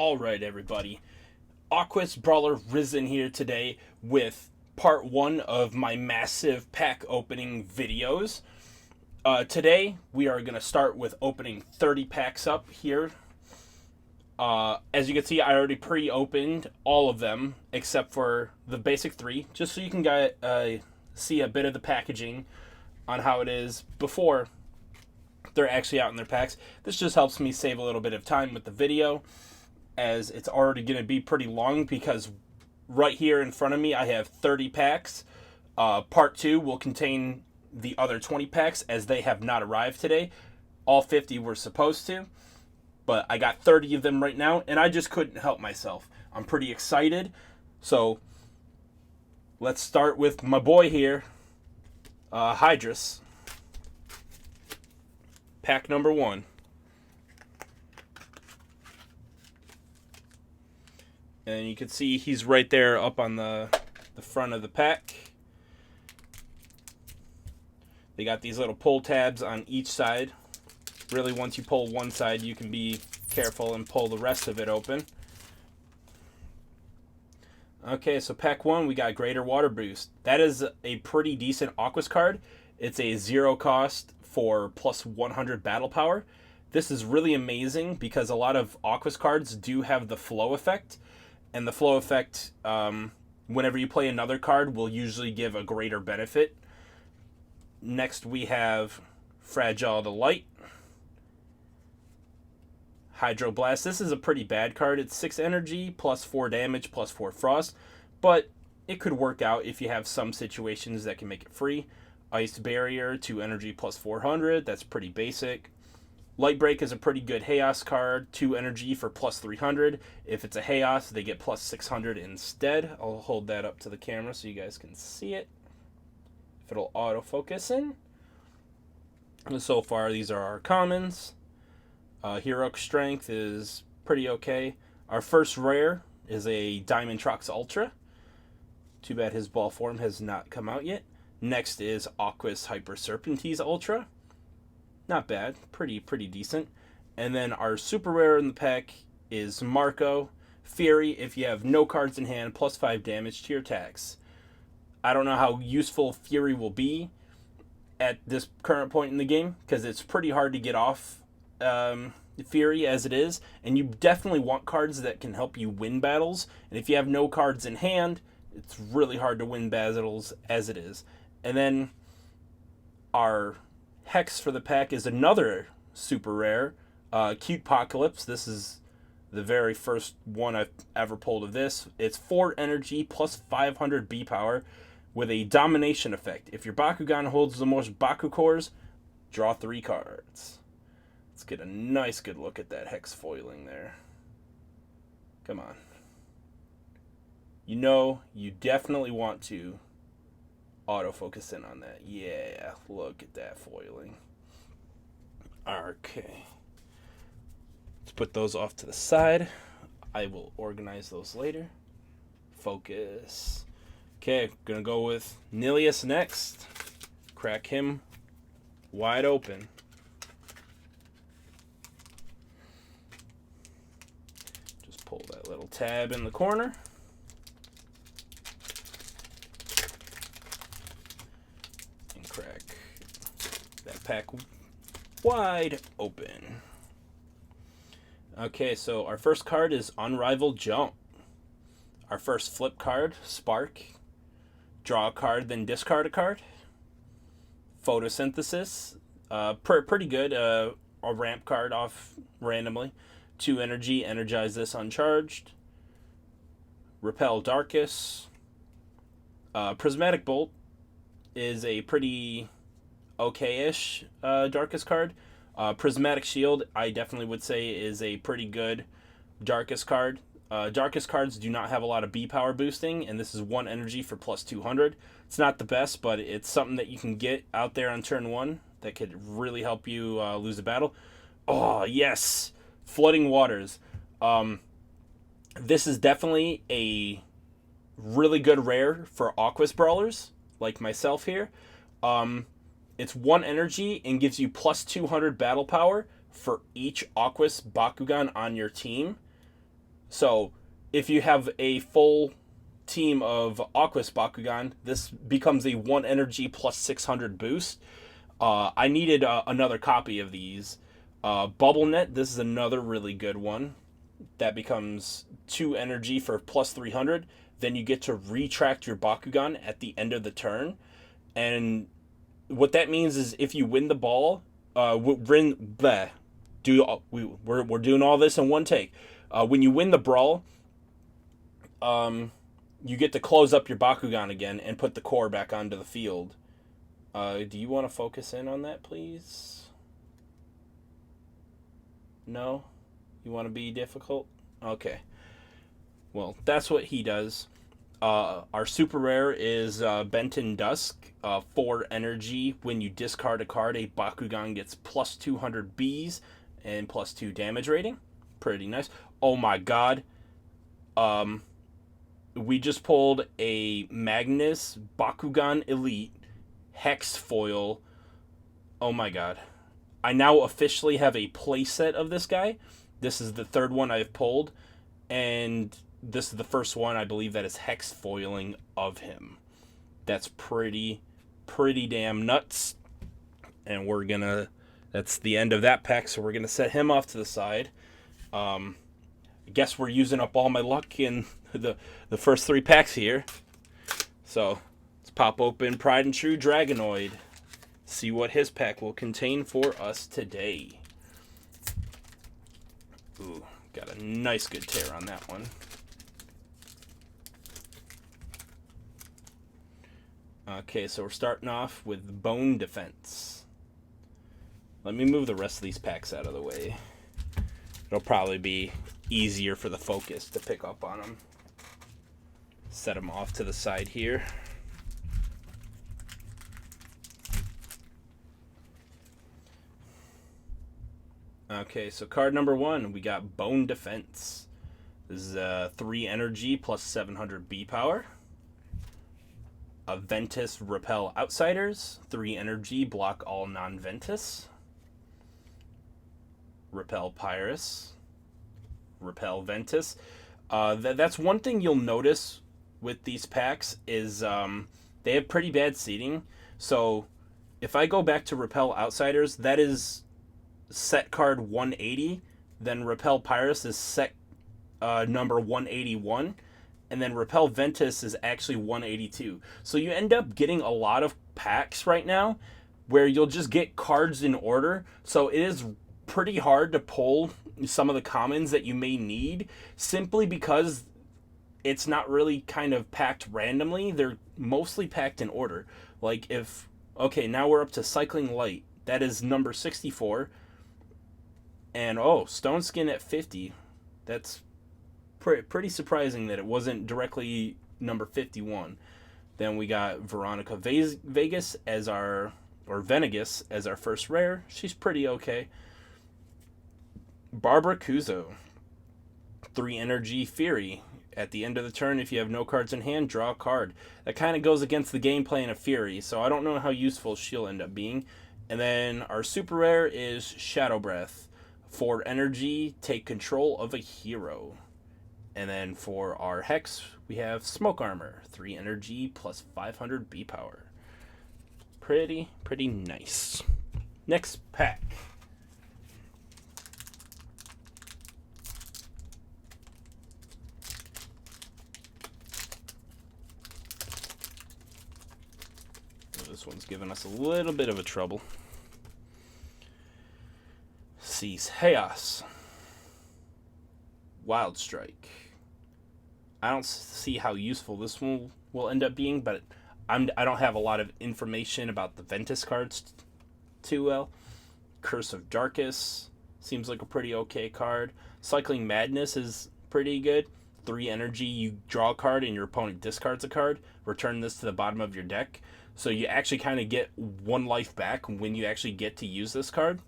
Alright, everybody. Aqua's Brawler Risen here today with part 1 of my massive pack opening videos. Today, we are going to start with opening 30 packs up here. As you can see, I already pre-opened all of them, except for the basic 3, just so you can see a bit of the packaging on how it is before they're actually out in their packs. This just helps me save a little bit of time with the video, as it's already going to be pretty long, because right here in front of me I have 30 packs. Part 2 will contain the other 20 packs, as they have not arrived today. All 50 were supposed to, but I got 30 of them right now, and I just couldn't help myself. I'm pretty excited, so let's start with my boy here, Hydrus. Pack number 1. And you can see he's right there up on the front of the pack. They got these little pull tabs on each side. Really, once you pull one side, you can be careful and pull the rest of it open. Okay, so pack 1, we got Greater Water Boost. That is a pretty decent Aquas card. It's a 0 cost for plus 100 battle power. This is really amazing because a lot of Aquas cards do have the flow effect. And the flow effect, whenever you play another card, will usually give a greater benefit. Next, we have Fragile Delight. Hydroblast. This is a pretty bad card. It's 6 energy, plus 4 damage, plus 4 frost. But it could work out if you have some situations that can make it free. Ice Barrier, 2 energy, plus 400. That's pretty basic. Light Break is a pretty good Chaos card, 2 energy for plus 300. If it's a Chaos, they get plus 600 instead. I'll hold that up to the camera so you guys can see it, if it'll autofocus in. And so far, these are our commons. Heroic Strength is pretty okay. Our first rare is a Diamond Trox Ultra. Too bad his ball form has not come out yet. Next is Aquas Hyper Serpentine Ultra. Not bad, pretty decent. And then our super rare in the pack is Marco Fury. If you have no cards in hand, plus 5 damage to your attacks. I don't know how useful Fury will be at this current point in the game, because it's pretty hard to get off Fury as it is, and you definitely want cards that can help you win battles. And if you have no cards in hand, it's really hard to win battles as it is. And then our Hex for the pack is another super rare, Cute Apocalypse. This is the very first one I've ever pulled of this. It's 4 energy plus 500 B power with a domination effect. If your Bakugan holds the most Baku cores, draw 3 cards. Let's get a nice good look at that Hex foiling there. Come on. You definitely want to autofocus in on that. Yeah, look at that foiling. Okay. Let's put those off to the side. I will organize those later. Focus. Okay, gonna go with Nilius next. Crack him wide open. Just pull that little tab in the corner. Crack that pack wide open. Okay, so our first card is Unrivaled Jump. Our first flip card, Spark. Draw a card, then discard a card. Photosynthesis, pretty good. A ramp card off randomly. 2 energy, energize this uncharged. Repel Darkus. Prismatic Bolt is a pretty okay-ish Darkus card. Prismatic Shield, I definitely would say, is a pretty good Darkus card. Darkus cards do not have a lot of B power boosting, and this is 1 energy for plus 200. It's not the best, but it's something that you can get out there on turn 1 that could really help you lose a battle. Oh, yes! Flooding Waters. This is definitely a really good rare for Aquas Brawlers, like myself here. It's 1 energy and gives you plus 200 battle power for each Aquas Bakugan on your team. So if you have a full team of Aquas Bakugan, this becomes a 1 energy plus 600 boost. I needed another copy of these. Bubble Net, this is another really good one. That becomes 2 energy for plus 300. Then you get to retract your Bakugan at the end of the turn. And what that means is if you win the ball, we're doing all this in one take. When you win the brawl, you get to close up your Bakugan again and put the core back onto the field. Do you want to focus in on that, please? No? You want to be difficult? Okay. Well, that's what he does. Our super rare is Benton Dusk. 4 energy. When you discard a card, a Bakugan gets plus 200 Bs and plus 2 damage rating. Pretty nice. Oh my god. We just pulled a Magnus Bakugan Elite Hex Foil. Oh my god. I now officially have a playset of this guy. This is the third one I've pulled. And this is the first one, I believe, that is hex foiling of him. That's pretty damn nuts. And we're gonna, that's the end of that pack, so we're gonna set him off to the side. I guess we're using up all my luck in the first 3 packs here. So let's pop open Pride and True Dragonoid. See what his pack will contain for us today. Ooh, got a nice good tear on that one. Okay, so we're starting off with Bone Defense. Let me move the rest of these packs out of the way. It'll probably be easier for the focus to pick up on them. Set them off to the side here. Okay, so card number 1, we got Bone Defense. This is 3 energy plus 700 B power. A Ventus Repel Outsiders. 3 energy, block all non-Ventus. Repel Pyrus. Repel Ventus. That's one thing you'll notice with these packs is they have pretty bad seating. So if I go back to Repel Outsiders, that is set card 180. Then Repel Pyrus is set number 181. And then Repel Ventus is actually 182. So you end up getting a lot of packs right now where you'll just get cards in order. So it is pretty hard to pull some of the commons that you may need simply because it's not really kind of packed randomly. They're mostly packed in order. Like if, okay, now we're up to Cycling Light. That is number 64. And oh, Stone Skin at 50. That's pretty surprising that it wasn't directly number 51. Then we got Veronica Vegas as our, or Venegas as our first rare. She's pretty okay. Barbara Kuzo. 3 energy Fury. At the end of the turn, if you have no cards in hand, draw a card. That kind of goes against the game plan of Fury, so I don't know how useful she'll end up being. And then our super rare is Shadow Breath. 4 energy, take control of a hero. And then for our Hex, we have Smoke Armor. 3 energy plus 500 B power. Pretty nice. Next pack. This one's giving us a little bit of a trouble. Seize Chaos. Wild Strike. I don't see how useful this one will end up being, but I don't have a lot of information about the Ventus cards too well. Curse of Darkus seems like a pretty okay card. Cycling Madness is pretty good. 3 energy, you draw a card and your opponent discards a card. Return this to the bottom of your deck. So you actually kind of get 1 life back when you actually get to use this card.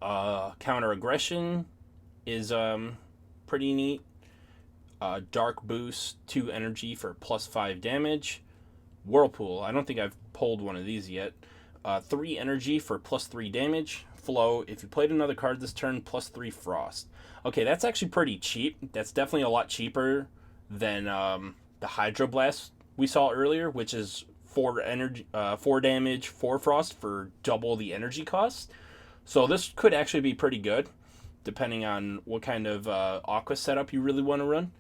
Counter Aggression is pretty neat. Dark Boost, 2 energy for plus 5 damage. Whirlpool, I don't think I've pulled one of these yet. 3 energy for plus 3 damage. Flow, if you played another card this turn, plus 3 Frost. Okay, that's actually pretty cheap. That's definitely a lot cheaper than the Hydroblast we saw earlier, which is 4 damage, 4 frost for double the energy cost. So this could actually be pretty good, depending on what kind of Aqua setup you really want to run.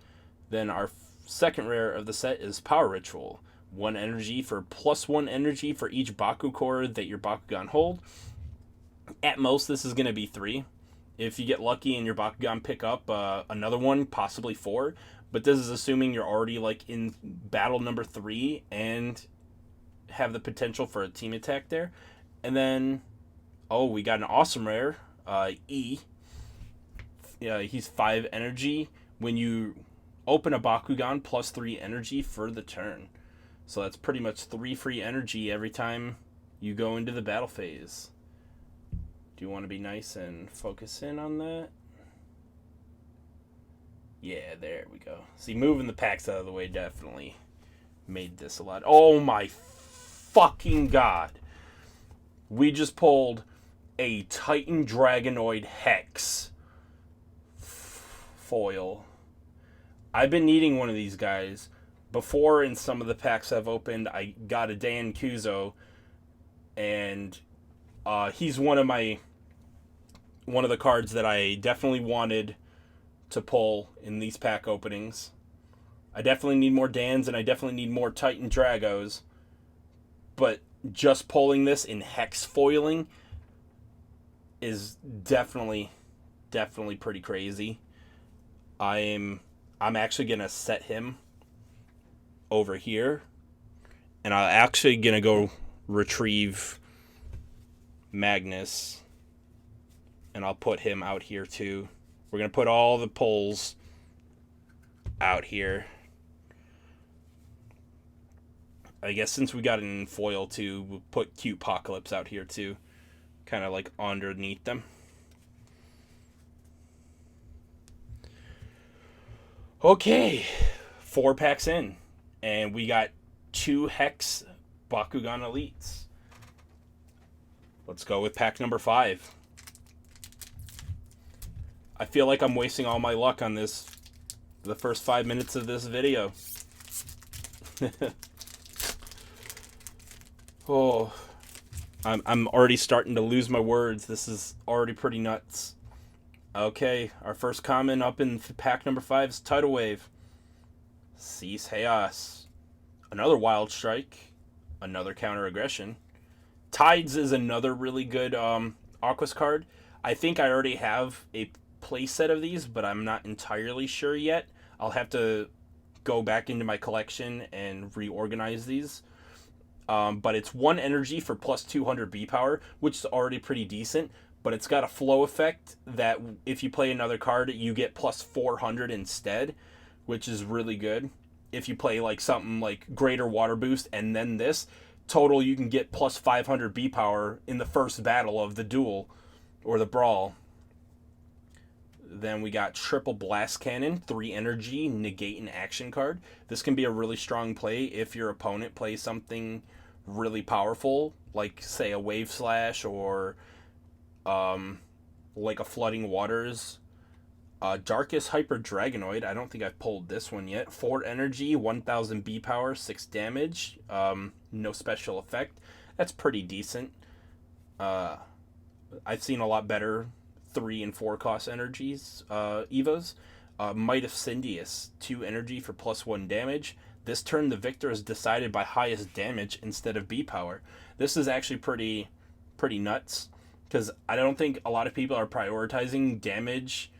Then our second rare of the set is Power Ritual. 1 energy for +1 energy for each Baku core that your Bakugan hold. At most, this is going to be 3. If you get lucky and your Bakugan pick up another one, possibly 4. But this is assuming you're already like in battle number 3 and have the potential for a team attack there. And then, oh, we got an awesome rare, E. He's 5 energy. When you open a Bakugan, +3 energy for the turn. So that's pretty much 3 free energy every time you go into the battle phase. Do you want to be nice and focus in on that? Yeah, there we go. See, moving the packs out of the way definitely made this a lot. Oh my fucking god. We just pulled a Titan Dragonoid Hex foil. I've been needing one of these guys. Before, in some of the packs I've opened, I got a Dan Kuzo, and he's one of the cards that I definitely wanted to pull in these pack openings. I definitely need more Dans, and I definitely need more Titan Dragos. But just pulling this in hex foiling is definitely pretty crazy. I'm actually gonna set him over here, and I'm actually gonna go retrieve Magnus, and I'll put him out here too. We're gonna put all the pulls out here. I guess since we got it in foil too, we'll put Cute Apocalypse out here too, kind of like underneath them. Okay, 4 packs in, and we got 2 Hex Bakugan Elites. Let's go with pack number 5. I feel like I'm wasting all my luck on this, the first 5 minutes of this video. Oh, I'm already starting to lose my words. This is already pretty nuts. Okay, our first comment up in pack number 5 is Tidal Wave. Cease Chaos. Another Wild Strike. Another Counter Aggression. Tides is another really good Aquas card. I think I already have a playset of these, but I'm not entirely sure yet. I'll have to go back into my collection and reorganize these. But it's 1 energy for +200 B power, which is already pretty decent. But it's got a flow effect that if you play another card, you get +400 instead, which is really good. If you play like something like Greater Water Boost and then this, total you can get +500 B power in the first battle of the duel or the brawl. Then we got Triple Blast Cannon, 3 energy, negate an action card. This can be a really strong play if your opponent plays something really powerful, like say a Wave Slash or like a Flooding Waters. Darkest Hyper Dragonoid, I don't think I've pulled this one yet. 4 energy, 1000 B power, 6 damage, no special effect. That's pretty decent. I've seen a lot better 3 and 4 cost energies, Evos. Might of Syndius, 2 energy for +1 damage. This turn the victor is decided by highest damage instead of B power. This is actually pretty nuts, because I don't think a lot of people are prioritizing damage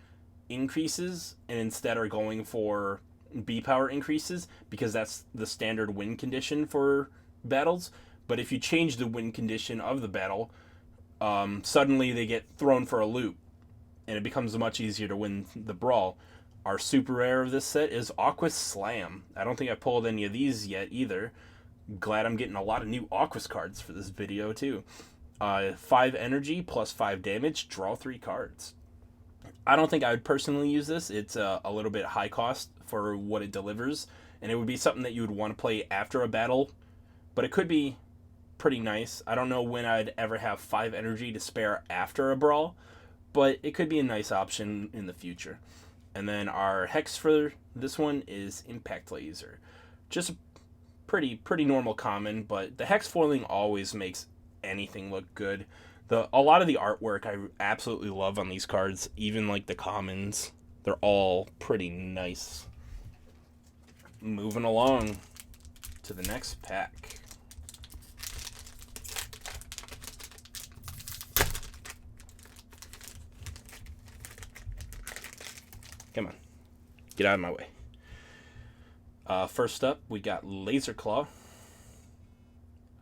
increases and instead are going for B power increases, because that's the standard win condition for battles. But if you change the win condition of the battle, suddenly they get thrown for a loop, and it becomes much easier to win the brawl. Our super rare of this set is Aquas Slam. I don't think I pulled any of these yet either. Glad I'm getting a lot of new Aquas cards for this video too. 5 energy, +5 damage, draw 3 cards. I don't think I would personally use this. It's a little bit high cost for what it delivers, and it would be something that you would want to play after a battle, but it could be pretty nice. I don't know when I'd ever have 5 energy to spare after a brawl, but it could be a nice option in the future. And then our hex for this one is Impact Laser. Just a pretty normal common, but the hex foiling always makes anything look good. A lot of the artwork I absolutely love on these cards, even like the commons. They're all pretty nice. Moving along to the next pack. Come on. Get out of my way. First up, we got Laser Claw.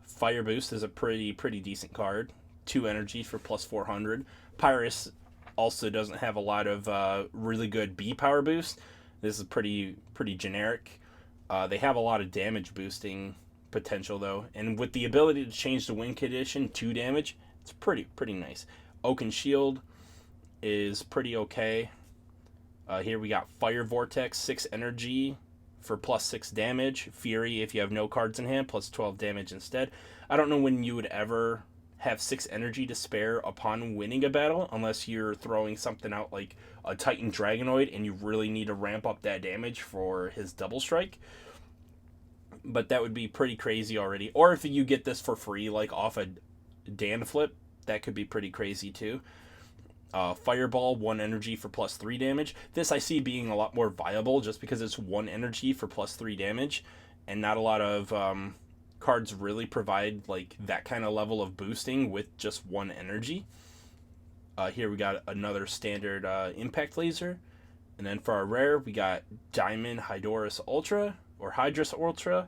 Fire Boost is a pretty decent card. 2 energy for plus 400. Pyrus also doesn't have a lot of really good B power boost. This is pretty generic. They have a lot of damage boosting potential though, and with the ability to change the win condition to damage, it's pretty nice. Oaken Shield is pretty okay. Here we got Fire Vortex, 6 energy for plus 6 damage. Fury, if you have no cards in hand, plus 12 damage instead. I don't know when you would ever have 6 energy to spare upon winning a battle, unless you're throwing something out like a Titan Dragonoid and you really need to ramp up that damage for his double strike. But that would be pretty crazy already. Or if you get this for free, like off a Dan flip, that could be pretty crazy too. Fireball, 1 energy for plus 3 damage. This I see being a lot more viable just because it's 1 energy for plus 3 damage, and not a lot of cards really provide like that kind of level of boosting with just 1 energy. Here we got another standard Impact Laser. And then for our rare, we got Diamond Hydorus Ultra, or Hydrus Ultra.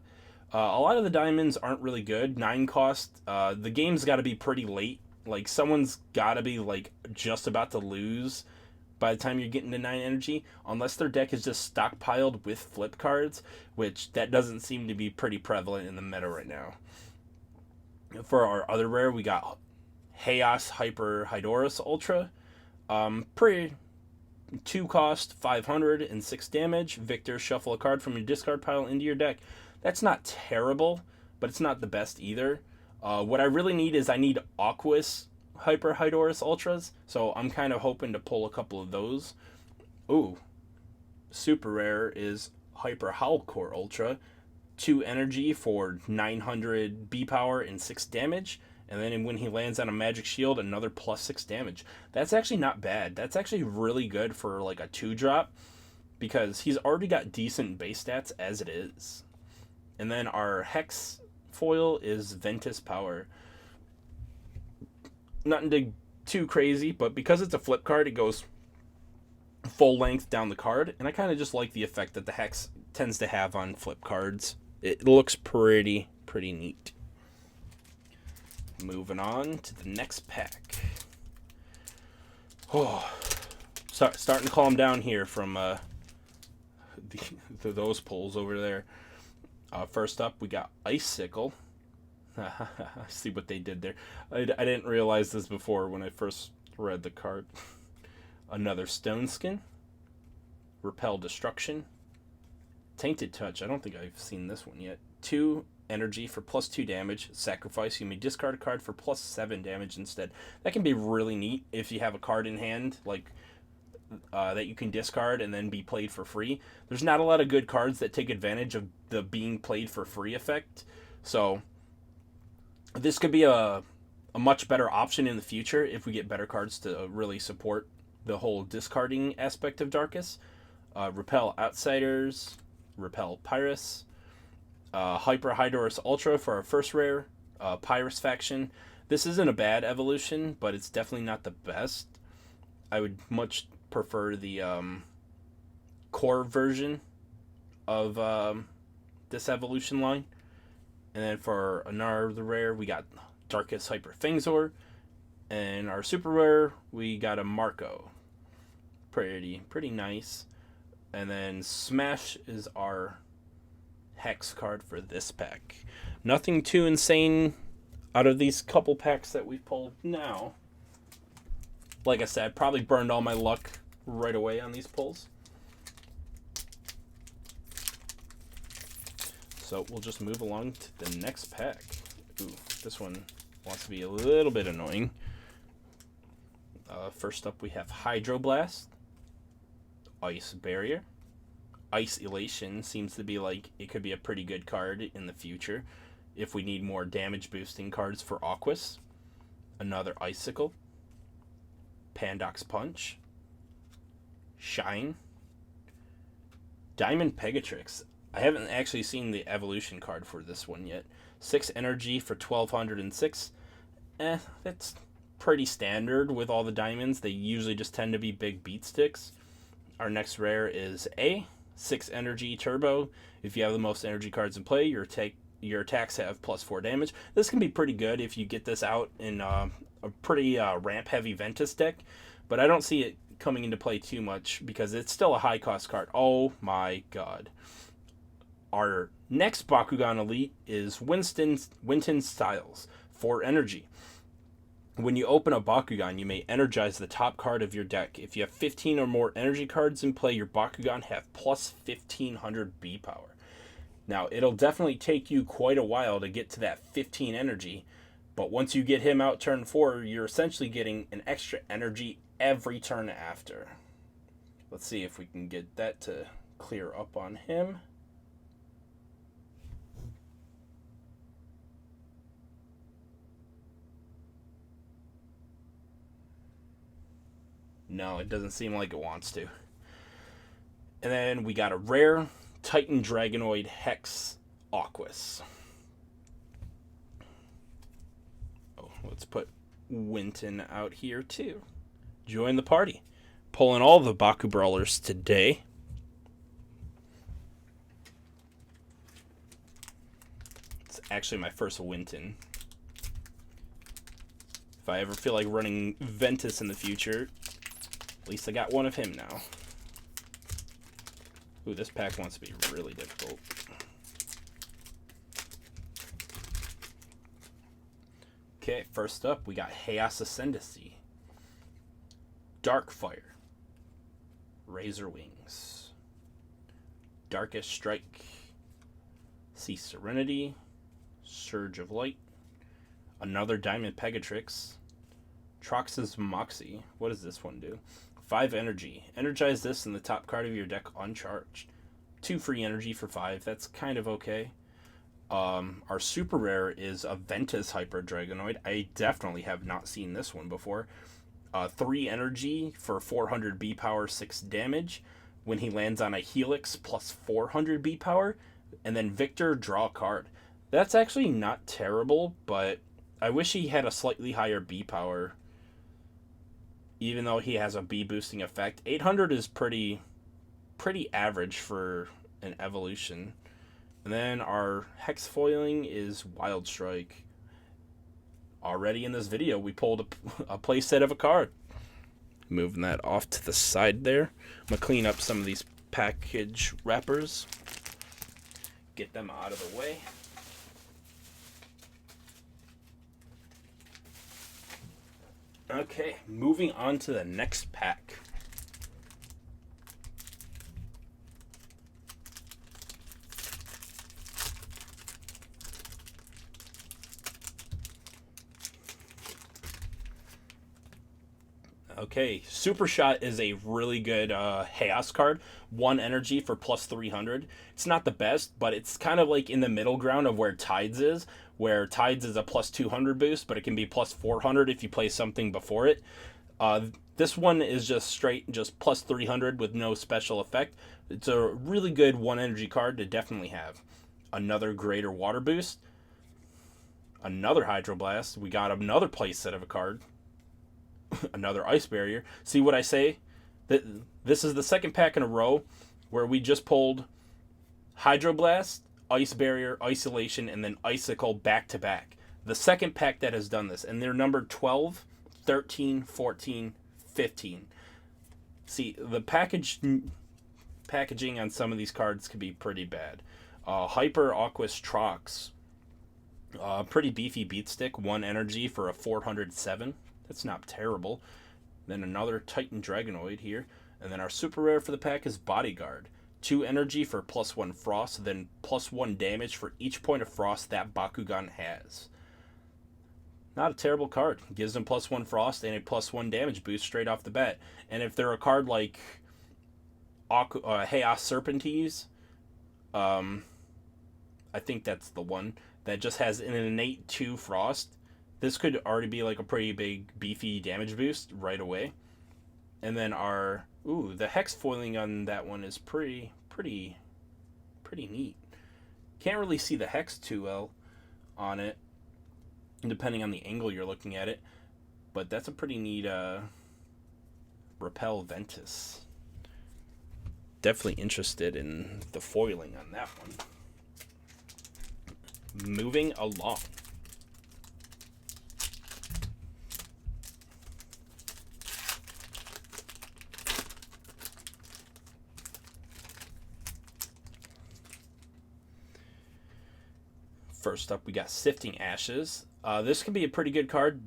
A lot of the diamonds aren't really good. 9 cost. The game's got to be pretty late. Like, someone's got to be, like, just about to lose by the time you're getting to 9 energy, unless their deck is just stockpiled with flip cards, which that doesn't seem to be pretty prevalent in the meta right now. For our other rare, we got Chaos Hyper Hydorus Ultra. Pretty 2 cost, 500 and 6 damage. Victor, shuffle a card from your discard pile into your deck. That's not terrible, but it's not the best either. What I really need is I need Aquas Hyper Hydorus Ultras, so I'm kind of hoping to pull a couple of those. Ooh, super rare is Hyper Howlcore Ultra. 2 energy for 900 B power and 6 damage. And then when he lands on a magic shield, another plus 6 damage. That's actually not bad. That's actually really good for like a 2-drop, because he's already got decent base stats as it is. And then our Hex foil is Ventus Power. Nothing too crazy, but because it's a flip card, it goes full length down the card, and I kind of just like the effect that the Hex tends to have on flip cards. It looks pretty neat. Moving on to the next pack. Oh, starting to calm down here from those pulls over there. First up, we got Icicle. See what they did there. I didn't realize this before when I first read the card. Another Stone Skin. Repel Destruction. Tainted Touch. I don't think I've seen this one yet. 2 energy for plus 2 damage. Sacrifice. You may discard a card for plus 7 damage instead. That can be really neat if you have a card in hand like that you can discard and then be played for free. There's not a lot of good cards that take advantage of the being played for free effect. So this could be a much better option in the future if we get better cards to really support the whole discarding aspect of Darkus. Repel Outsiders. Repel Pyrus. Hyper Hydorus Ultra for our first rare. Pyrus faction. This isn't a bad evolution, but it's definitely not the best. I would much prefer the core version of this evolution line. And then for another rare, we got Darkus Hyper Fangzor. And our super rare, we got a Marco. Pretty nice. And then Smash is our Hex card for this pack. Nothing too insane out of these couple packs that we've pulled now. Like I said, probably burned all my luck right away on these pulls. So we'll just move along to the next pack. Ooh, this one wants to be a little bit annoying. First up, we have Hydroblast, Ice Barrier. Ice Elation seems to be like it could be a pretty good card in the future if we need more damage boosting cards for Aquas. Another Icicle, Pandox Punch, Shine, Diamond Pegatrix. I haven't actually seen the evolution card for this one yet. 6 energy for 1206. That's pretty standard with all the diamonds. They usually just tend to be big beat sticks. Our next rare is A, 6 energy turbo. If you have the most energy cards in play, your attacks have +4 damage. This can be pretty good if you get this out in a pretty ramp heavy Ventus deck, but I don't see it coming into play too much because it's still a high cost card. Oh my god. Our next Bakugan Elite is Winton Styles, 4 energy. When you open a Bakugan, you may energize the top card of your deck. If you have 15 or more energy cards in play, your Bakugan have plus 1500 B power. Now, it'll definitely take you quite a while to get to that 15 energy, but once you get him out turn 4, you're essentially getting an extra energy every turn after. Let's see if we can get that to clear up on him. No, it doesn't seem like it wants to. And then we got a rare Titan Dragonoid Hex Aquas. Oh, let's put Winton out here too. Join the party. Pulling all the Baku Brawlers today. It's actually my first Winton. If I ever feel like running Ventus in the future, at least I got one of him now. Ooh, this pack wants to be really difficult. Okay, first up, we got Chaos Ascendancy, Darkfire, Razor Wings, Darkest Strike, Sea Serenity, Surge of Light, another Diamond Pegatrix, Trox's Moxie. What does this one do? 5 energy. Energize this in the top card of your deck uncharged. 2 free energy for 5. That's kind of okay. Our super rare is a Ventus Hyper Dragonoid. I definitely have not seen this one before. 3 energy for 400 B power, 6 damage. When he lands on a Helix, plus 400 B power. And then Victor, draw a card. That's actually not terrible, but I wish he had a slightly higher B power. Even though he has a B boosting effect. 800 is pretty average for an evolution. And then our hex foiling is Wild Strike. Already in this video, we pulled a play set of a card. Moving that off to the side there. I'm going to clean up some of these package wrappers. Get them out of the way. Okay, moving on to the next pack. Okay, Super Shot is a really good Chaos card. 1 energy for plus 300. It's not the best, but it's kind of like in the middle ground of where Tides is, where Tides is a plus 200 boost, but it can be plus 400 if you play something before it. This one is just plus 300 with no special effect. It's a really good 1 energy card to definitely have. Another Greater Water Boost. Another Hydroblast. We got another play set of a card. Another Ice Barrier. See what I say? This is the second pack in a row where we just pulled Hydroblast, Ice Barrier, Isolation, and then Icicle back to back. The second pack that has done this, and they're numbered 12, 13, 14, 15. See, the packaging on some of these cards could be pretty bad. Hyper Aquas Trox. Pretty beefy beat stick. 1 energy for a 407. That's not terrible. Then another Titan Dragonoid here. And then our super rare for the pack is Bodyguard. 2 energy for plus 1 frost, then plus 1 damage for each point of frost that Bakugan has. Not a terrible card. Gives them +1 frost and a +1 damage boost straight off the bat. And if they're a card like Chaos Serpentes, I think that's the one that just has an innate 2 frost. This could already be like a pretty big beefy damage boost right away. And then the hex foiling on that one is pretty neat. Can't really see the hex too well on it, depending on the angle you're looking at it. But that's a pretty neat Repel Ventus. Definitely interested in the foiling on that one. Moving along. First up, we got Sifting Ashes. This can be a pretty good card,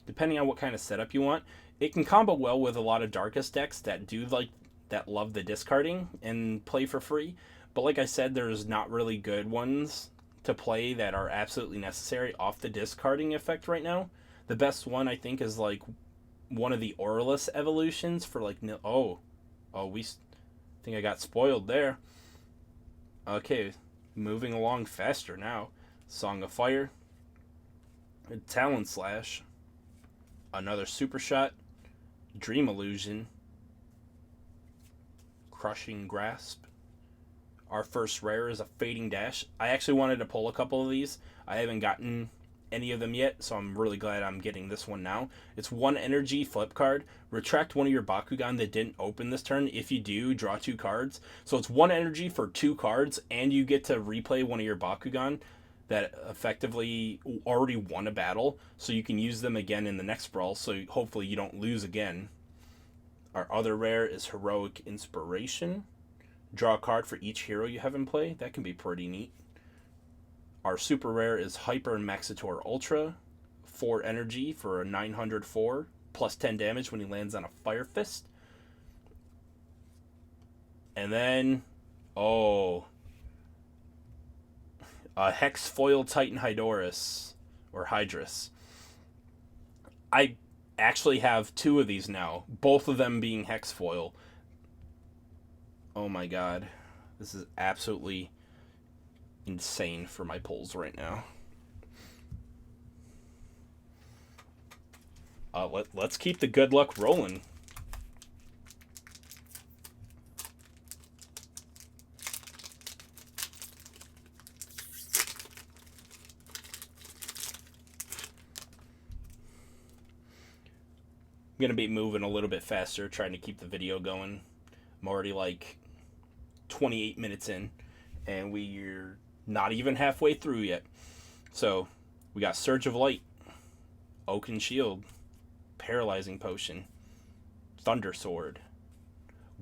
depending on what kind of setup you want. It can combo well with a lot of Darkest decks that love the discarding and play for free. But like I said, there's not really good ones to play that are absolutely necessary off the discarding effect right now. The best one, I think, is like one of the Aurelus evolutions for like we think I got spoiled there. Okay, moving along faster now. Song of Fire, Talon Slash, another Super Shot, Dream Illusion, Crushing Grasp. Our first rare is a Fading Dash. I actually wanted to pull a couple of these. I haven't gotten any of them yet, so I'm really glad I'm getting this one now. It's 1 energy flip card. Retract one of your Bakugan that didn't open this turn. If you do, draw 2 cards. So it's 1 energy for 2 cards, and you get to replay one of your Bakugan that effectively already won a battle, so you can use them again in the next brawl, so hopefully you don't lose again. Our other rare is Heroic Inspiration. Draw a card for each hero you have in play. That can be pretty neat. Our super rare is Hyper Maxitor Ultra. 4 energy for a 904. Plus 10 damage when he lands on a Fire Fist. And then, a Hex Foil Titan Hydorus. Or Hydrus. I actually have 2 of these now. Both of them being Hex Foil. Oh my god. This is absolutely insane for my pulls right now. Let's keep the good luck rolling. I'm going to be moving a little bit faster, trying to keep the video going. I'm already like 28 minutes in, and we're not even halfway through yet. So, we got Surge of Light, Oaken Shield, Paralyzing Potion, Thunder Sword.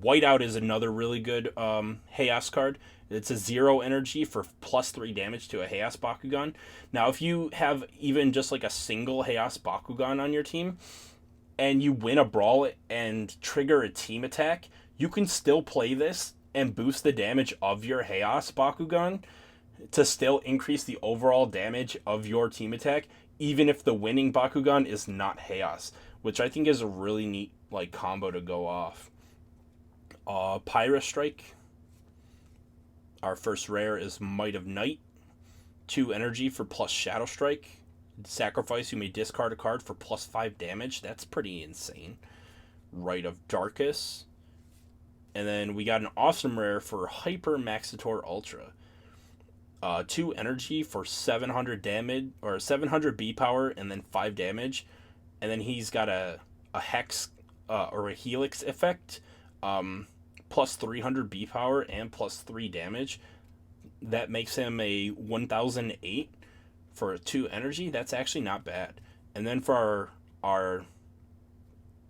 Whiteout is another really good Chaos card. It's a 0 energy for +3 damage to a Chaos Bakugan. Now, if you have even just like a single Chaos Bakugan on your team, and you win a brawl and trigger a team attack, you can still play this and boost the damage of your Chaos Bakugan to still increase the overall damage of your team attack, even if the winning Bakugan is not Chaos, which I think is a really neat like combo to go off. Pyra Strike. Our first rare is Might of Night. 2 energy for plus Shadow Strike. Sacrifice, you may discard a card for +5 damage. That's pretty insane. Rite of Darkus. And then we got an awesome rare for Hyper Maxitor Ultra. 2 energy for 700 damage, or 700 B power, and then 5 damage. And then he's got a Hex, or a Helix effect. Plus 300 B power and plus 3 damage. That makes him a 1008 for 2 energy. That's actually not bad. And then for our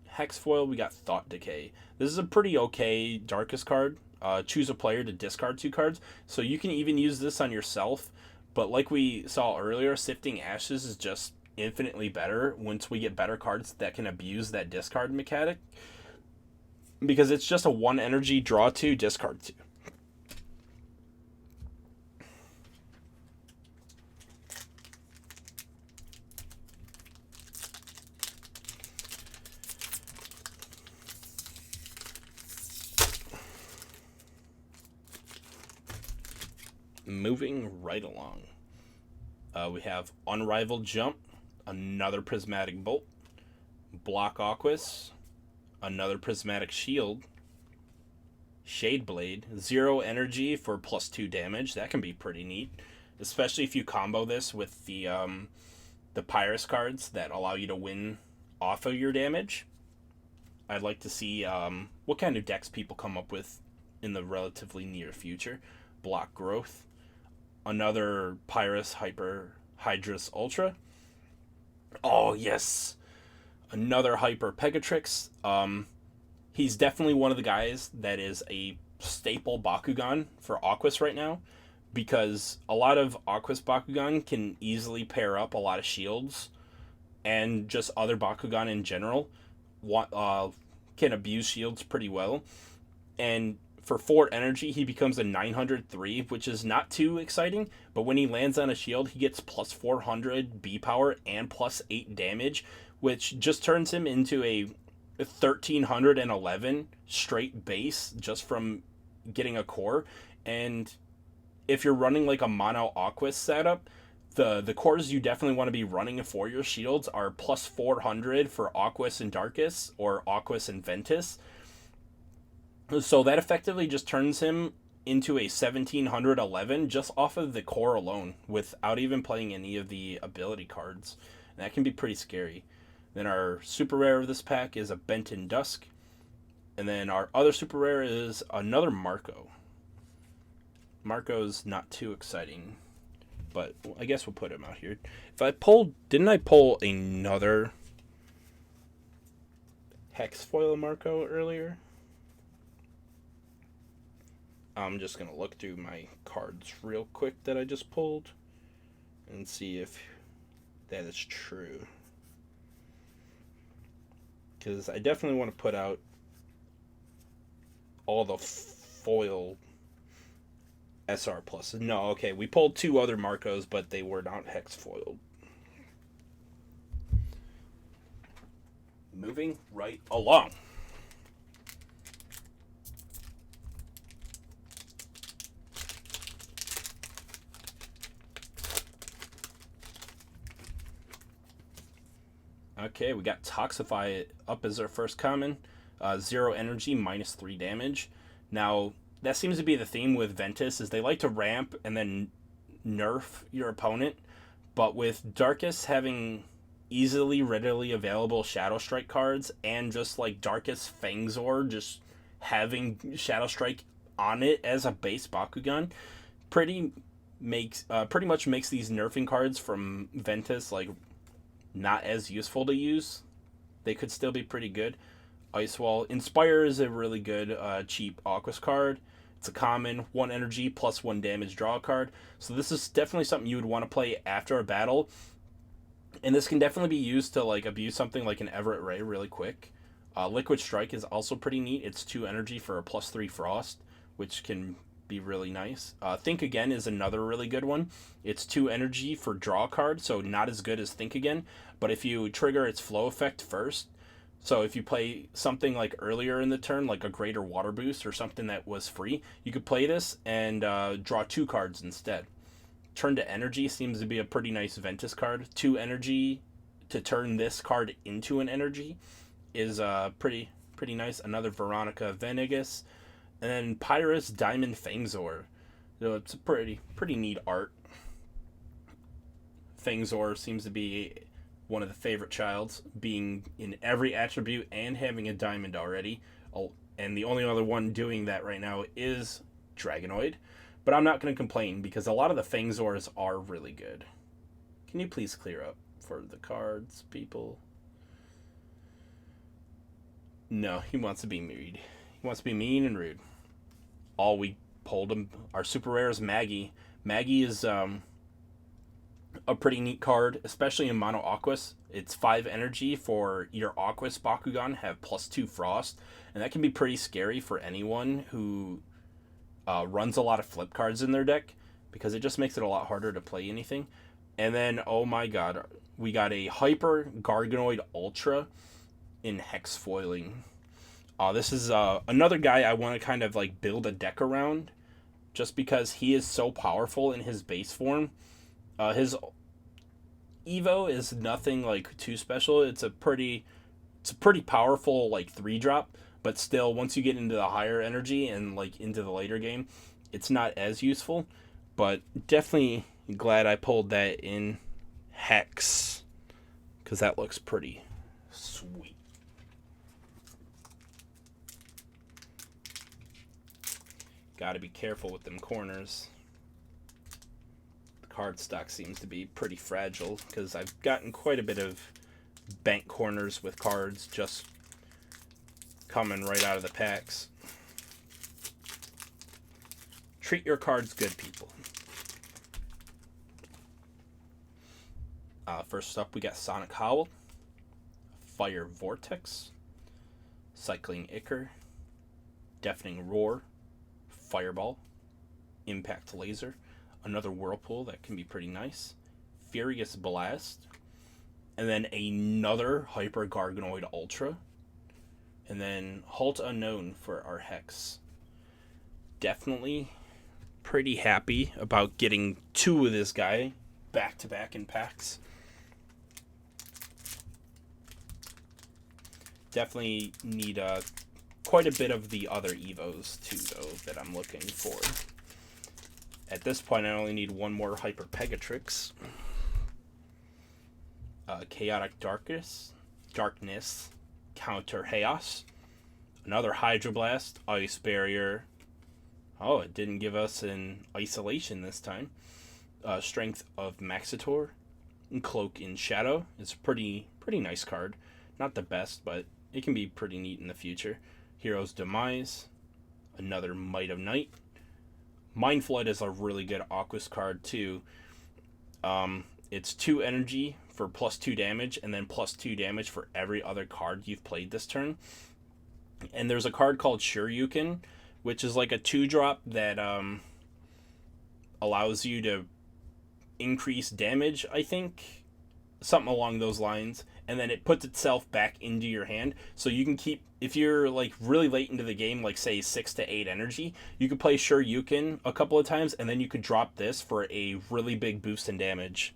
Hex Foil, we got Thought Decay. This is a pretty okay Darkest card. Choose a player to discard 2 cards. So you can even use this on yourself. But like we saw earlier, Sifting Ashes is just infinitely better once we get better cards that can abuse that discard mechanic. Because it's just a 1 energy, draw 2, discard 2. Moving right along. We have Unrivaled Jump, another Prismatic Bolt, Block Aquas, another Prismatic Shield, Shade Blade, 0 energy for +2 damage. That can be pretty neat, especially if you combo this with the Pyrus cards that allow you to win off of your damage. I'd like to see what kind of decks people come up with in the relatively near future. Block Growth, another Pyrus Hyper Hydrus Ultra. Oh yes, another Hyper Pegatrix. He's definitely one of the guys that is a staple Bakugan for Aquas right now, because a lot of Aquas Bakugan can easily pair up a lot of shields, and just other Bakugan in general can abuse shields pretty well. And for 4 energy, he becomes a 903, which is not too exciting, but when he lands on a shield, he gets +400 B power and +8 damage, which just turns him into a 1311 straight base just from getting a core. And if you're running like a mono Aquas setup, the cores you definitely want to be running for your shields are +400 for Aquas and Darkus, or Aquas and Ventus. So that effectively just turns him into a 1711 just off of the core alone, without even playing any of the ability cards. And that can be pretty scary. Then our super rare of this pack is a Benton Dusk. And then our other super rare is another Marco. Marco's not too exciting, but I guess we'll put him out here. Didn't I pull another Hex Foil Marco earlier? I'm just going to look through my cards real quick that I just pulled and see if that is true. Because I definitely want to put out all the foil SR pluses. No, okay, we pulled 2 other Marcos, but they were not hex foiled. Moving right along. Okay, we got Toxify up as our first common. 0 energy, -3 damage. Now, that seems to be the theme with Ventus, is they like to ramp and then nerf your opponent. But with Darkus having easily, readily available Shadow Strike cards, and just like Darkus Fangzor just having Shadow Strike on it as a base Bakugan, pretty much makes these nerfing cards from Ventus like not as useful to use. They could still be pretty good. Ice Wall. Inspire is a really good cheap Aquas card. It's a common, 1 energy plus 1 damage draw card. So this is definitely something you would want to play after a battle. And this can definitely be used to like abuse something like an Everett Ray really quick. Liquid Strike is also pretty neat. It's 2 energy for a +3 frost, which can be really nice. Think Again is another really good one. It's 2 energy for draw card, so not as good as Think Again. But if you trigger its flow effect first, so if you play something like earlier in the turn, like a Greater Water Boost or something that was free, you could play this and draw 2 cards instead. Turn to Energy seems to be a pretty nice Ventus card. 2 energy to turn this card into an energy is pretty nice. Another Veronica Venegas. And then Pyrus Diamond Fangzor. So it's a pretty neat art. Fangzor seems to be one of the favorite childs, being in every attribute and having a diamond already. And the only other one doing that right now is Dragonoid. But I'm not going to complain, because a lot of the Fangzors are really good. Can you please clear up for the cards, people? No, he wants to be mean. He wants to be mean and rude. All we pulled him. Our super rare is Maggie. Maggie is a pretty neat card, especially in Mono Aquas. It's 5 energy for your Aquas Bakugan, have +2 frost. And that can be pretty scary for anyone who runs a lot of flip cards in their deck, because it just makes it a lot harder to play anything. And then, oh my god, we got a Hyper Garganoid Ultra in Hex Foiling. This is another guy I want to kind of like build a deck around. just because he is so powerful in his base form. His Evo is nothing like too special. It's a pretty powerful like 3-drop, but still once you get into the higher energy and like into the later game, it's not as useful. But definitely glad I pulled that in Hex, because that looks pretty sweet. Gotta be careful with them corners. The card stock seems to be pretty fragile, because I've gotten quite a bit of bank corners with cards just coming right out of the packs. Treat your cards good, people. First up, we got Sonic Howl, Fire Vortex, Cycling Ichor, Deafening Roar, Fireball, Impact Laser, another Whirlpool that can be pretty nice, Furious Blast, and then another Hyper Garganoid Ultra, and then Halt Unknown for our Hex. Definitely pretty happy about getting 2 of this guy back to back in packs. Definitely need quite a bit of the other Evos too, though, that I'm looking for. At this point, I only need 1 more Hyper Pegatrix. Chaotic Darkness, Counter Chaos, another Hydroblast, Ice Barrier. Oh, it didn't give us an Isolation this time. Strength of Maxitor, and Cloak in Shadow. It's a pretty nice card. Not the best, but it can be pretty neat in the future. Hero's Demise, another Might of Night. Mind Flood is a really good Aquas card too. It's 2 energy for +2 damage, and then +2 damage for every other card you've played this turn. And there's a card called Shoryuken, which is like a 2-drop that allows you to increase damage, I think. Something along those lines. And then it puts itself back into your hand. So you can keep, if you're like really late into the game, like say 6 to 8 energy, you could play Shoryuken a couple of times, and then you could drop this for a really big boost in damage.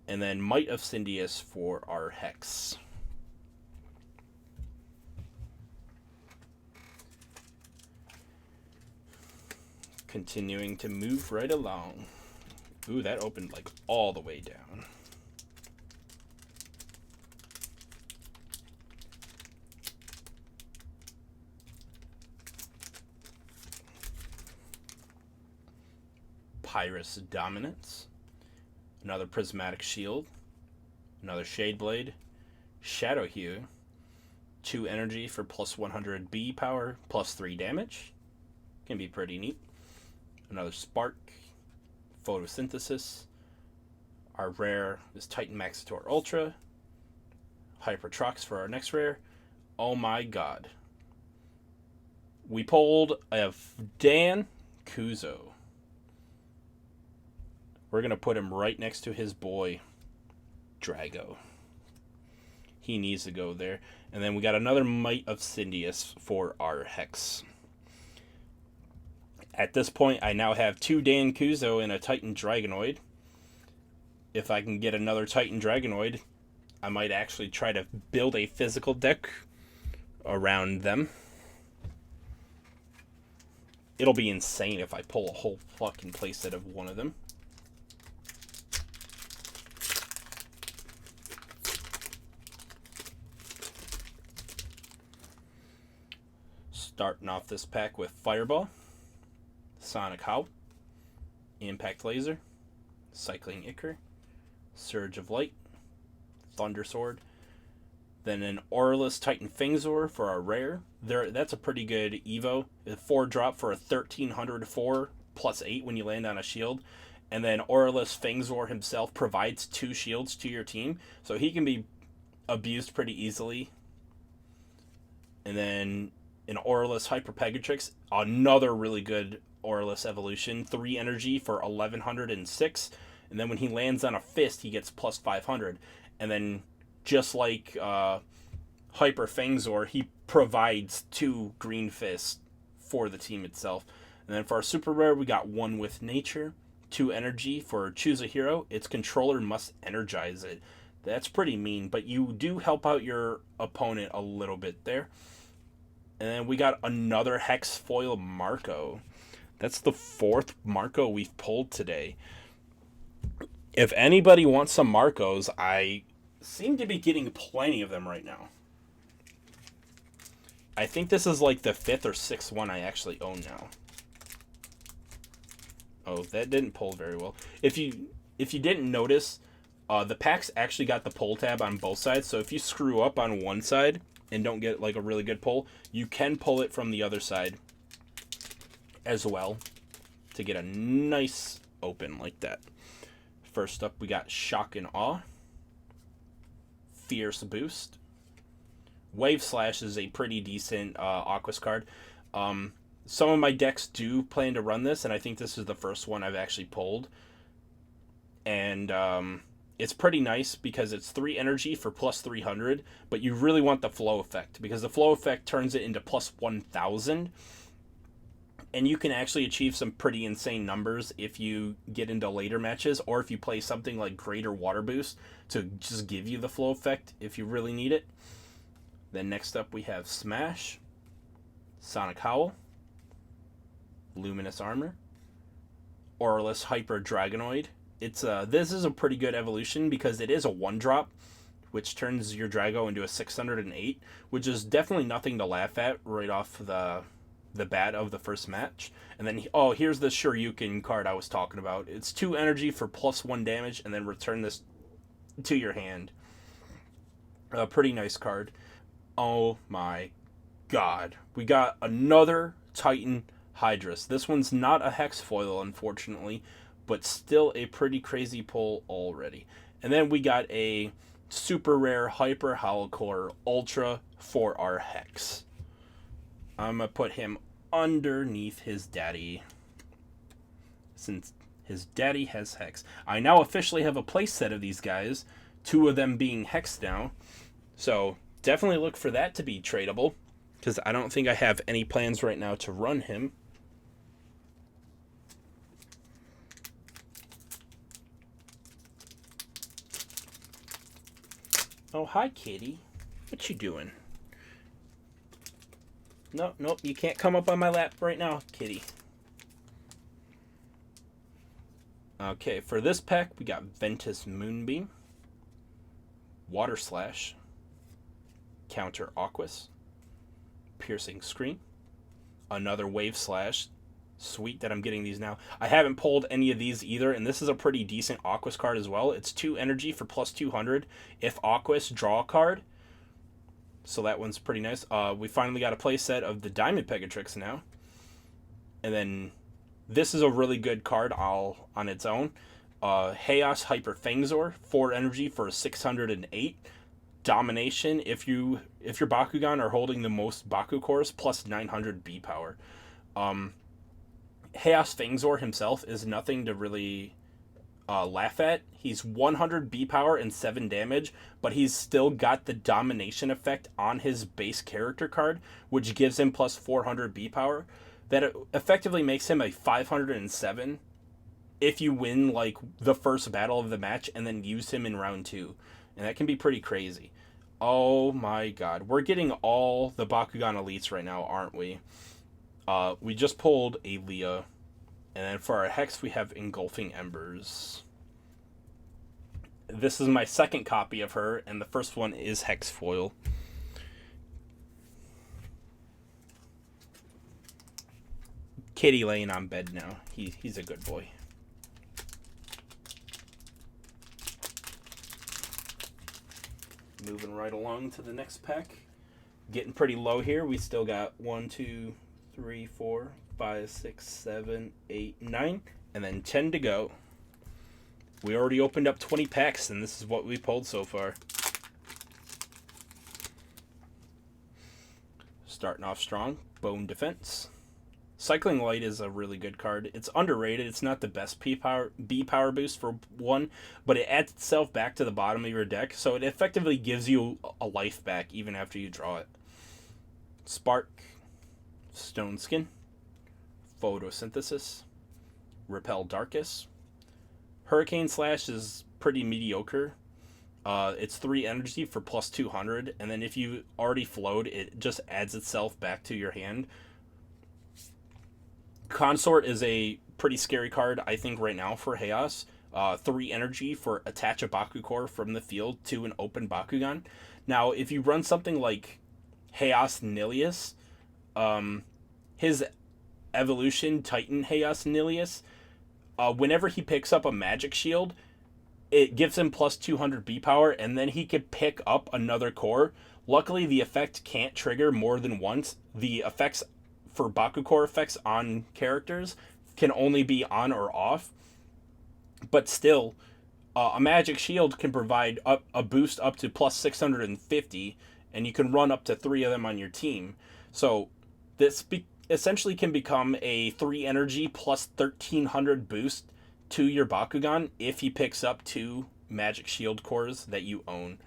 And then Might of Syndius for our Hex. Continuing to move right along. Ooh, that opened like all the way down. Pyrus Dominance, another Prismatic Shield, another Shade Blade, Shadow Hue, 2 energy for +100 B power, +3 damage. Can be pretty neat. Another Spark, Photosynthesis. Our rare is Titan Maxitor Ultra. Hypertrox for our next rare. Oh my god. We pulled a Dan Kuzo. We're going to put him right next to his boy, Drago. He needs to go there. And then we got another Might of Syndius for our Hex. At this point, I now have 2 Dan Kuzo and a Titan Dragonoid. If I can get another Titan Dragonoid, I might actually try to build a physical deck around them. It'll be insane if I pull a whole fucking playset of one of them. Starting off this pack with Fireball, Sonic Howl, Impact Laser, Cycling Ichor, Surge of Light, Thunder Sword, then an Auralus Titan Fangzor for our rare. That's a pretty good Evo. A 4-drop for a 1304 +8 when you land on a shield. And then Auralus Fangzor himself provides 2 shields to your team, so he can be abused pretty easily. And then an Auralus Hyper Pegatrix, another really good Auralus evolution, 3 energy for 1106, and then when he lands on a fist, he gets +500. And then just like Hyper Fangzor, he provides 2 green fists for the team itself. And then for our super rare, we got 1 with nature, 2 energy for choose a hero. Its controller must energize it. That's pretty mean, but you do help out your opponent a little bit there. And then we got another Hex Foil Marco. That's the 4th Marco we've pulled today. If anybody wants some Marcos, I seem to be getting plenty of them right now. I think this is like the 5th or 6th one I actually own now. Oh, that didn't pull very well. If you didn't notice, the packs actually got the pull tab on both sides. So if you screw up on one side and don't get like a really good pull, you can pull it from the other side as well to get a nice open like that. First up, we got Shock and Awe, Fierce Boost. Wave Slash is a pretty decent Aquas card. Some of my decks do plan to run this, and I think this is the first one I've actually pulled. And it's pretty nice because it's 3 energy for plus 300, but you really want the flow effect because the flow effect turns it into plus 1000. And you can actually achieve some pretty insane numbers if you get into later matches, or if you play something like Greater Water Boost to just give you the flow effect if you really need it. Then next up we have Smash, Sonic Howl, Luminous Armor, Aurelus Hyper Dragonoid. This is a pretty good evolution because it is a 1-drop, which turns your Drago into a 608, which is definitely nothing to laugh at right off the bat of the first match. And then, here's the Shoryuken card I was talking about. It's 2 energy for plus 1 damage, and then return this to your hand. A pretty nice card. Oh my god. We got another Titan Hydrus. This one's not a Hex Foil, unfortunately, but still a pretty crazy pull already. And then we got a super rare Hyper Holocore Ultra for our Hex. I'm going to put him underneath his daddy, since his daddy has Hex. I now officially have a place set of these guys, 2 of them being Hex now. So definitely look for that to be tradable, because I don't think I have any plans right now to run him. Oh, hi, kitty. What you doing? Nope, you can't come up on my lap right now, kitty. Okay, for this pack, we got Ventus Moonbeam, Water Slash, Counter Aquas, Piercing Scream, another Wave Slash. Sweet that I'm getting these now. I haven't pulled any of these either, and this is a pretty decent Aquas card as well. It's 2 energy for plus 200. If Aquas, draw a card. So that one's pretty nice. We finally got a play set of the Diamond Pegatrix now. And then this is a really good card all on its own. Chaos Hyper Fangzor, 4 energy for 608. Domination, if your Bakugan are holding the most Baku cores, plus 900 B power. Chaos Fangzor himself is nothing to really laugh at. He's 100 B power and 7 damage, but he's still got the domination effect on his base character card, which gives him plus 400 B power. That effectively makes him a 507 if you win like the first battle of the match and then use him in round 2. And that can be pretty crazy. Oh my god. We're getting all the Bakugan elites right now, aren't we? We just pulled a Leah. And then for our Hex, we have Engulfing Embers. This is my second copy of her, and the first one is Hex Foil. Kitty laying on bed now. He's a good boy. Moving right along to the next pack. Getting pretty low here. We still got 1, 2, 3, 4, 5, 6, 7, 8, 9, and then 10 to go. We already opened up 20 packs, and this is what we pulled so far. Starting off strong, Bone Defense. Cycling Light is a really good card. It's underrated. It's not the best B power boost for one, but it adds itself back to the bottom of your deck, so it effectively gives you a life back even after you draw it. Spark, Stone Skin, Photosynthesis, Repel Darkus. Hurricane Slash is pretty mediocre. It's 3 energy for plus 200, and then if you already flowed, it just adds itself back to your hand. Consort is a pretty scary card, I think, right now for Chaos. 3 energy for attach a Bakucore from the field to an open Bakugan. Now, if you run something like Chaos Nilius, his evolution, Titan Chaos Nilius, whenever he picks up a magic shield, it gives him plus 200 B power, and then he can pick up another core. Luckily, the effect can't trigger more than once. The effects for Bakucore effects on characters can only be on or off. But still, a magic shield can provide a boost up to plus 650, and you can run up to 3 of them on your team. So this essentially can become a 3 energy plus 1300 boost to your Bakugan if he picks up 2 magic shield cores that you own.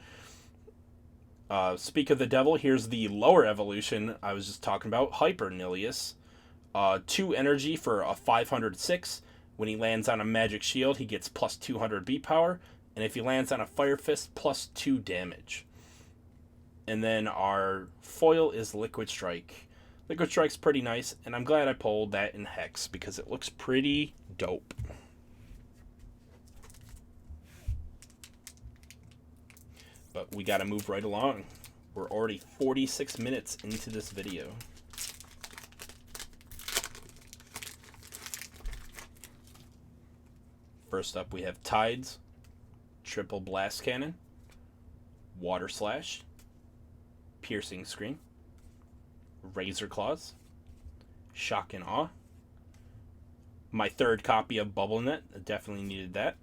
Speak of the devil, here's the lower evolution I was just talking about, Hyper Nilius. 2 energy for a 506. When he lands on a magic shield, he gets plus 200 B power, and if he lands on a Fire Fist, plus 2 damage. And then our foil is Liquid Strike. Liquid Strike's pretty nice, and I'm glad I pulled that in Hex because it looks pretty dope. But we gotta move right along. We're already 46 minutes into this video. First up, we have Tides, Triple Blast Cannon, Water Slash, Piercing Screen, Razor Claws, Shock and Awe. My 3rd copy of Bubble Net, I definitely needed that.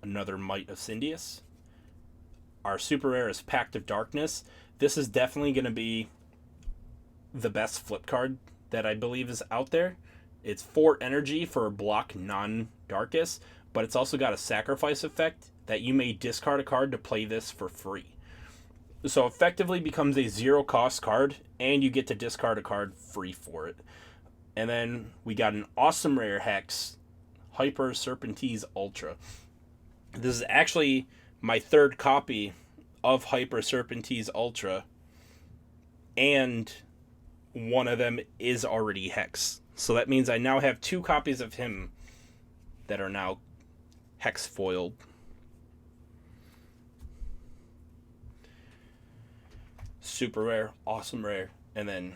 Another Might of Syndius. Our super rare is Pact of Darkness. This is definitely going to be the best flip card that I believe is out there. It's 4 energy for block non-Darkus, but it's also got a sacrifice effect that you may discard a card to play this for free. So effectively becomes a 0 cost card, and you get to discard a card free for it. And then we got an awesome rare Hex, Hyper Serpenteze Ultra. This is actually my 3rd copy of Hyper Serpenteze Ultra, and one of them is already Hex. So that means I now have 2 copies of him that are now Hex foiled. Super rare, awesome rare, and then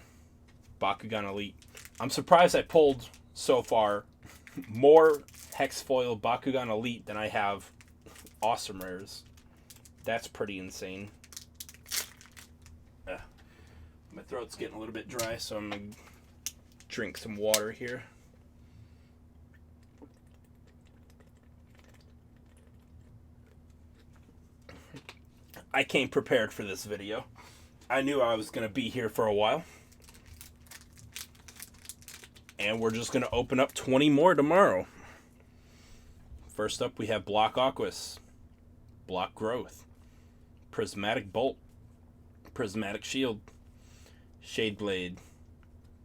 Bakugan Elite. I'm surprised I pulled so far more Hex foil Bakugan Elite than I have awesome rares. That's pretty insane. My throat's getting a little bit dry, so I'm going to drink some water here. I came prepared for this video. I knew I was going to be here for a while. And we're just going to open up 20 more tomorrow. First up, we have Block Aquas, Block Growth, Prismatic Bolt, Prismatic Shield, Shade Blade,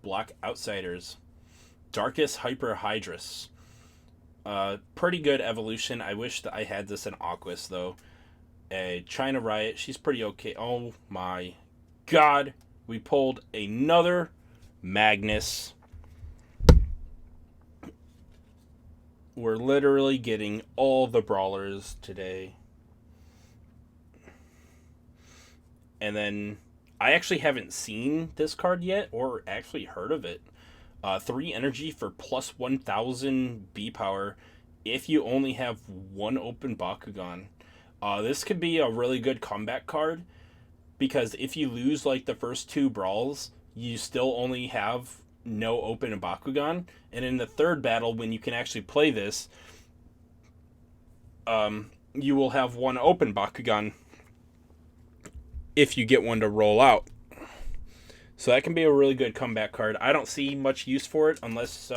Block Outsiders, Darkus Hyper Hydrus. Pretty good evolution. I wish that I had this in Aquas, though. China Riot, she's pretty okay. Oh my god. We pulled another Magnus. We're literally getting all the brawlers today. And then I actually haven't seen this card yet or actually heard of it. 3 energy for plus 1000 B power if you only have 1 open Bakugan. This could be a really good comeback card because if you lose like the first 2 brawls, you still only have no open Bakugan, and in the 3rd battle when you can actually play this, you will have 1 open Bakugan if you get one to roll out. So that can be a really good comeback card. I don't see much use for it unless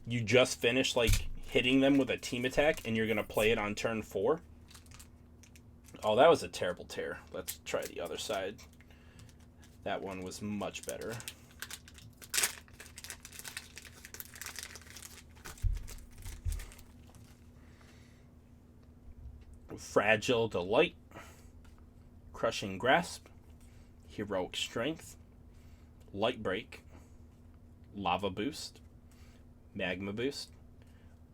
you just finish like hitting them with a team attack and you're going to play it on turn 4. Oh, that was a terrible tear. Let's try the other side. That one was much better. Fragile Delight, Crushing Grasp, Heroic Strength, Light Break, Lava Boost, Magma Boost,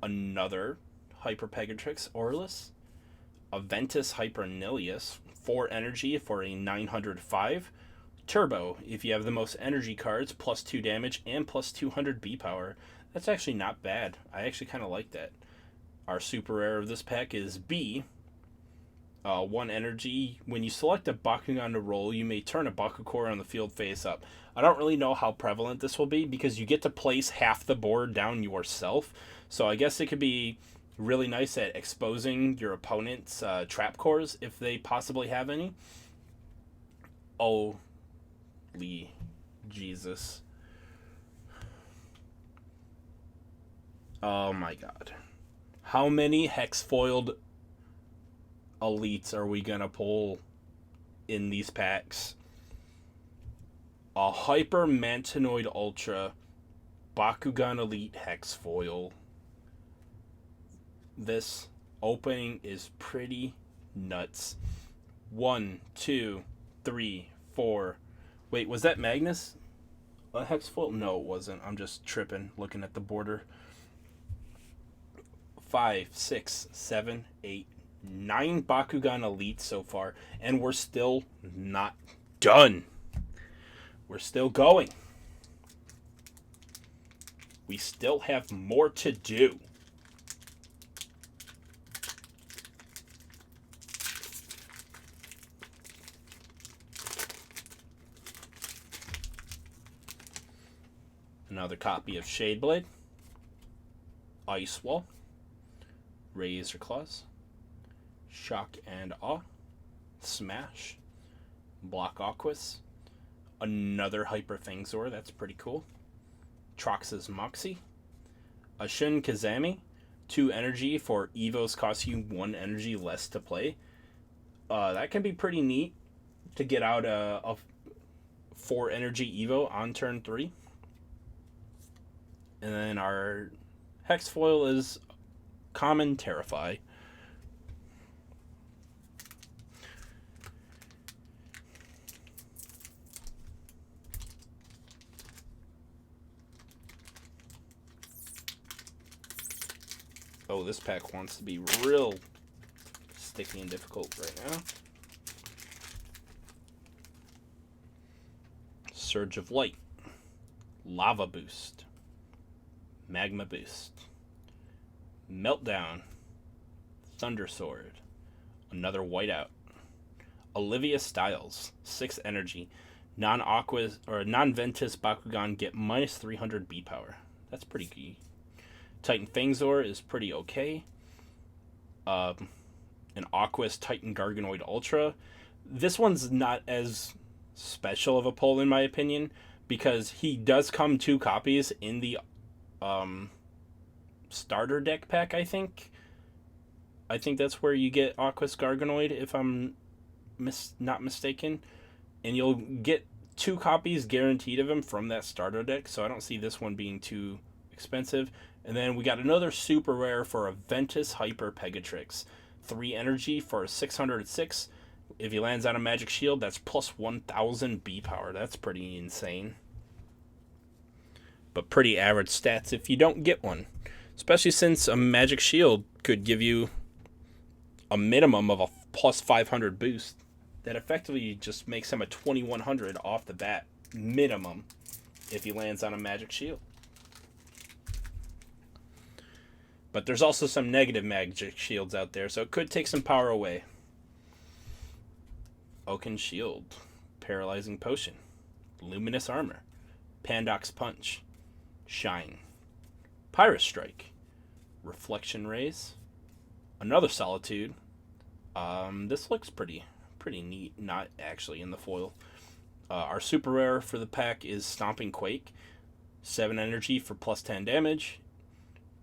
another Hyper Pegatrix Aurelus, Aventus Hypernilius, 4 energy for a 905, Turbo, if you have the most energy cards, plus 2 damage and plus 200 B power. That's actually not bad. I actually kind of like that. Our super rare of this pack is B. 1 energy. When you select a Bakugan to roll, you may turn a Bakucore on the field face up. I don't really know how prevalent this will be because you get to place half the board down yourself. So I guess it could be really nice at exposing your opponent's trap cores if they possibly have any. Holy Jesus. Oh my god. How many hex-foiled elites are we gonna pull in these packs? A Hyper Mantinoid Ultra Bakugan Elite Hex Foil. This opening is pretty nuts. 1, 2, 3, 4. Wait, was that Magnus? A Hex Foil? No, it wasn't. I'm just tripping looking at the border. 5, 6, 7, 8, 9 Bakugan Elites so far, and we're still not done. We're still going. We still have more to do. Another copy of Shadeblade, Ice Wall, Razor Claws, Shock and Awe, Smash, Block Aquas, another Hyper Fangzor, that's pretty cool, Trox's Moxie, a Shun Kazami, 2 energy for Evos cost you 1 energy less to play. That can be pretty neat to get out a 4 energy Evo on turn 3. And then our Hex Foil is Common Terrify. Oh, this pack wants to be real sticky and difficult right now. Surge of Light, Lava Boost, Magma Boost, Meltdown, Thunder Sword, another Whiteout, Olivia Styles, 6 energy, non-Aqua or non-Ventus Bakugan get minus 300 B power. That's pretty key. Titan Fangzor is pretty okay. An Aquas Titan Garganoid Ultra. This one's not as special of a pull in my opinion because he does come 2 copies in the starter deck pack, I think. I think that's where you get Aquas Garganoid, if I'm not mistaken. And you'll get 2 copies guaranteed of him from that starter deck, so I don't see this one being too expensive. And then we got another super rare for a Ventus Hyper Pegatrix. 3 energy for a 606. If he lands on a Magic Shield, that's plus 1,000 B power. That's pretty insane. But pretty average stats if you don't get one. Especially since a Magic Shield could give you a minimum of a plus 500 boost. That effectively just makes him a 2100 off the bat minimum if he lands on a Magic Shield. But there's also some negative Magic Shields out there, so it could take some power away. Oaken Shield, Paralyzing Potion, Luminous Armor, Pandox Punch, Shine, Pyrus Strike, Reflection Rays, another Solitude. This looks pretty neat, not actually in the foil. Our super rare for the pack is Stomping Quake, 7 energy for plus 10 damage.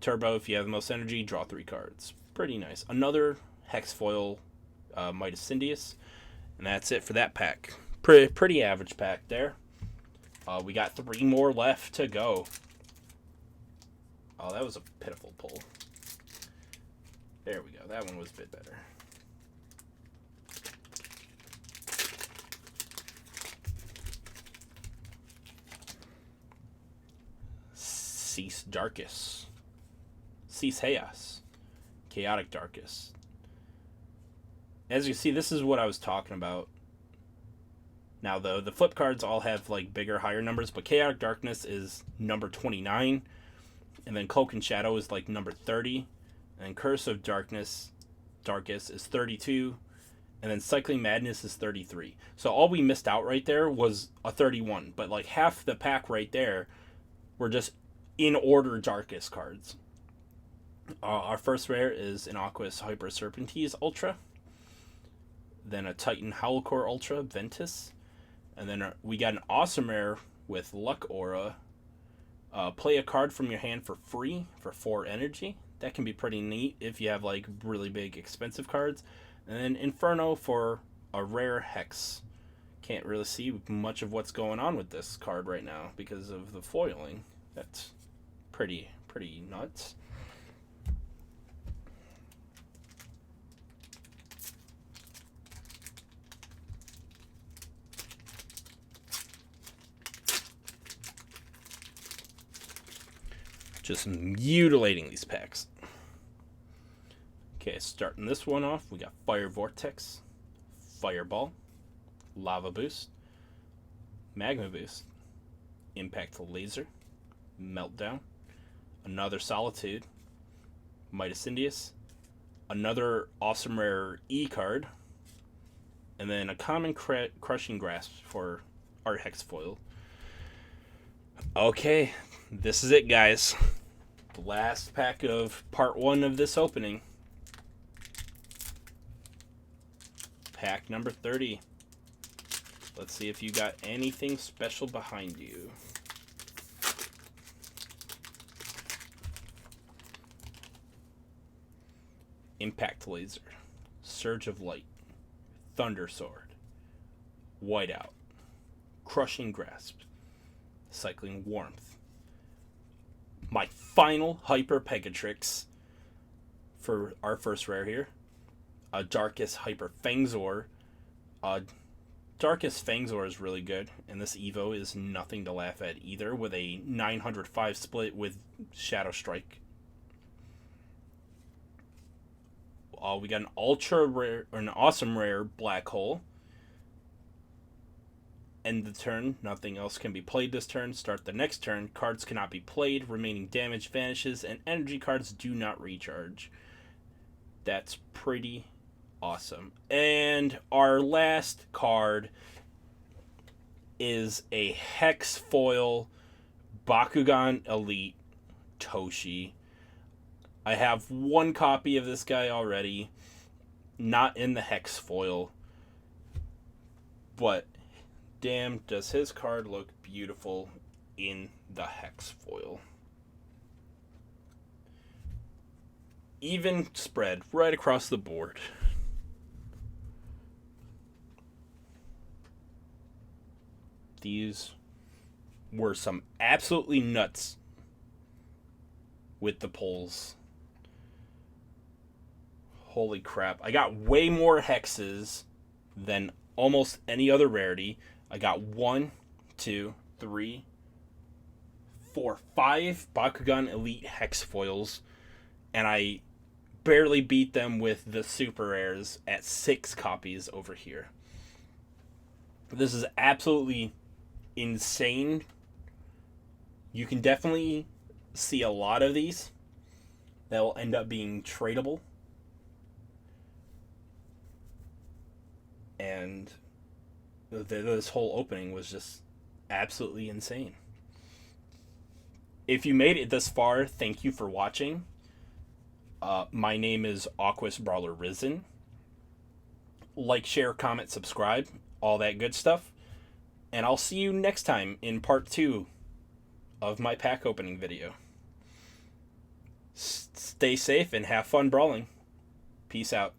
Turbo, if you have the most energy, draw 3 cards. Pretty nice. Another Hex Foil Midas Cindius. And that's it for that pack. Pretty average pack there. We got 3 more left to go. Oh, that was a pitiful pull. There we go. That one was a bit better. Cease Darkus. Cease Chaos. Chaotic Darkus. As you see, this is what I was talking about. Now, though, the flip cards all have, like, bigger, higher numbers, but Chaotic Darkness is number 29, and then Cloak and Shadow is, like, number 30, and Curse of Darkness, Darkus, is 32, and then Cycling Madness is 33. So all we missed out right there was a 31, but, like, half the pack right there were just in-order Darkus cards. Our first rare is an Aquas Hyper Serpentine Ultra, then a Titan Howlcore Ultra, Ventus, and then we got an awesome rare with Luck Aura. Play a card from your hand for free for 4 energy. That can be pretty neat if you have, like, really big expensive cards. And then Inferno for a rare Hex. Can't really see much of what's going on with this card right now because of the foiling. That's pretty nuts. Just mutilating these packs. Okay, starting this one off, we got Fire Vortex, Fireball, Lava Boost, Magma Boost, Impact Laser, Meltdown, another Solitude, Midas Indius, another awesome rare E card, and then a common Crushing Grasp for our Hex foil. Okay, this is it, guys. The last pack of part 1 of this opening. Pack number 30. Let's see if you got anything special behind you. Impact Laser, Surge of Light, Thunder Sword, Whiteout, Crushing Grasp, Cycling Warmth. My final Hyper Pegatrix for our first rare here. A Darkus Hyper Fangzor. Darkus Fangzor is really good, and this Evo is nothing to laugh at either, with a 905 split with Shadow Strike. We got an ultra rare, or an awesome rare Black Hole. End the turn. Nothing else can be played this turn. Start the next turn. Cards cannot be played. Remaining damage vanishes, and energy cards do not recharge. That's pretty awesome. And our last card is a Hex Foil Bakugan Elite Toshi. I have 1 copy of this guy already. Not in the Hex Foil. But damn, does his card look beautiful in the Hex Foil. Even spread right across the board. These were some absolutely nuts with the pulls. Holy crap. I got way more hexes than almost any other rarity. I got 1, 2, 3, 4, 5 Bakugan Elite Hex Foils, and I barely beat them with the super rares at 6 copies over here. This is absolutely insane. You can definitely see a lot of these that will end up being tradable. And this whole opening was just absolutely insane. If you made it this far, thank you for watching. My name is Aquas Brawler Risen. Like, share, comment, subscribe, all that good stuff. And I'll see you next time in part 2 of my pack opening video. Stay safe and have fun brawling. Peace out.